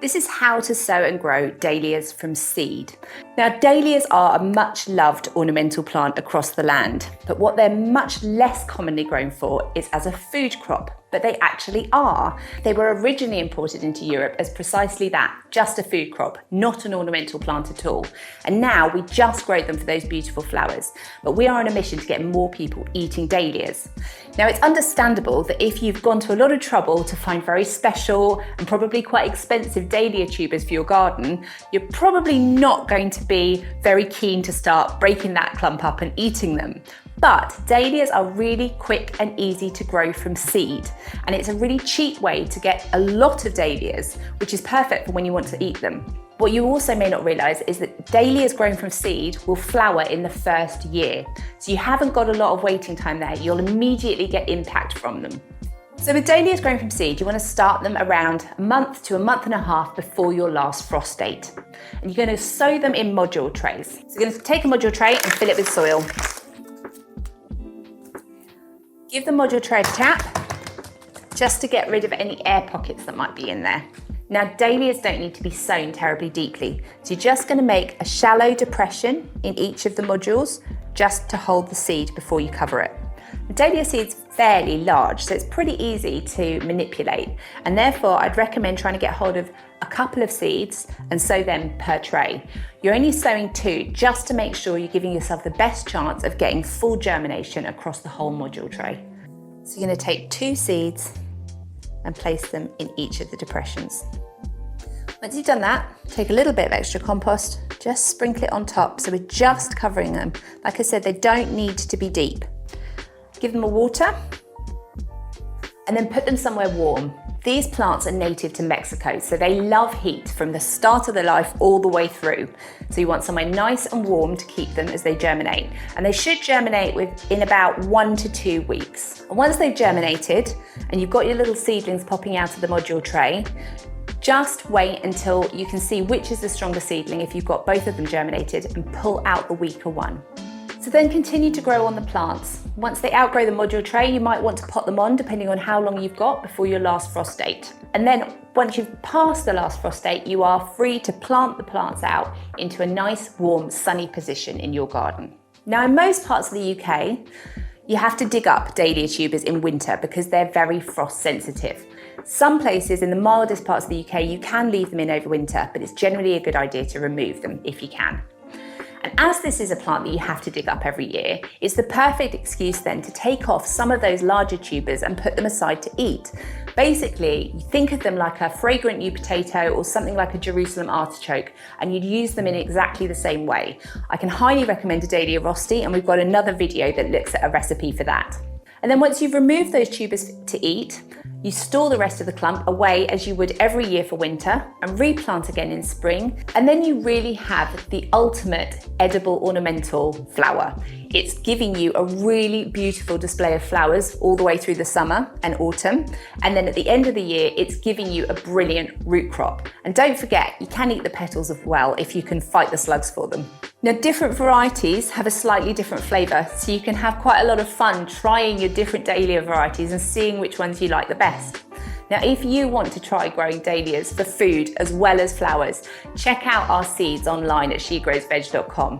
This is how to sow and grow dahlias from seed. Now, dahlias are a much loved ornamental plant across the land, but what they're much less commonly grown for is as a food crop, but they actually are. They were originally imported into Europe as precisely that, just a food crop, not an ornamental plant at all. And now we just grow them for those beautiful flowers, but we are on a mission to get more people eating dahlias. Now, it's understandable that if you've gone to a lot of trouble to find very special and probably quite expensive dahlia tubers for your garden, you're probably not going to be very keen to start breaking that clump up and eating them. But dahlias are really quick and easy to grow from seed, and it's a really cheap way to get a lot of dahlias, which is perfect for when you want to eat them. What you also may not realise is that dahlias grown from seed will flower in the first year, so you haven't got a lot of waiting time there. You'll immediately get impact from them. So with dahlias grown from seed, you want to start them around a month to a month and a half before your last frost date. And you're going to sow them in module trays. So you're going to take a module tray and fill it with soil. Give the module tray a tap, just to get rid of any air pockets that might be in there. Now, dahlias don't need to be sown terribly deeply, so you're just going to make a shallow depression in each of the modules, just to hold the seed before you cover it. The dahlia seed's fairly large, so it's pretty easy to manipulate, and therefore I'd recommend trying to get hold of a couple of seeds and sow them per tray. You're only sowing 2 just to make sure you're giving yourself the best chance of getting full germination across the whole module tray. So you're going to take 2 seeds and place them in each of the depressions. Once you've done that, take a little bit of extra compost, just sprinkle it on top, so we're just covering them. Like I said, they don't need to be deep. Give them a water and then put them somewhere warm. These plants are native to Mexico, so they love heat from the start of their life all the way through. So you want somewhere nice and warm to keep them as they germinate. And they should germinate within about 1 to 2 weeks. And once they've germinated and you've got your little seedlings popping out of the module tray, just wait until you can see which is the stronger seedling if you've got both of them germinated, and pull out the weaker one. So then continue to grow on the plants. Once they outgrow the module tray, you might want to pot them on depending on how long you've got before your last frost date. And then once you've passed the last frost date, you are free to plant the plants out into a nice, warm, sunny position in your garden. Now, in most parts of the UK, you have to dig up dahlia tubers in winter because they're very frost sensitive. Some places in the mildest parts of the UK, you can leave them in over winter, but it's generally a good idea to remove them if you can. And as this is a plant that you have to dig up every year, it's the perfect excuse then to take off some of those larger tubers and put them aside to eat. Basically, you think of them like a fragrant new potato or something like a Jerusalem artichoke, and you'd use them in exactly the same way. I can highly recommend a dahlia rosti, and we've got another video that looks at a recipe for that. And then once you've removed those tubers to eat, you store the rest of the clump away as you would every year for winter and replant again in spring. And then you really have the ultimate edible ornamental flower. It's giving you a really beautiful display of flowers all the way through the summer and autumn. And then at the end of the year, it's giving you a brilliant root crop. And don't forget, you can eat the petals as well if you can fight the slugs for them. Now, different varieties have a slightly different flavour, so you can have quite a lot of fun trying your different dahlia varieties and seeing which ones you like the best. Now, if you want to try growing dahlias for food as well as flowers, check out our seeds online at shegrowsveg.com.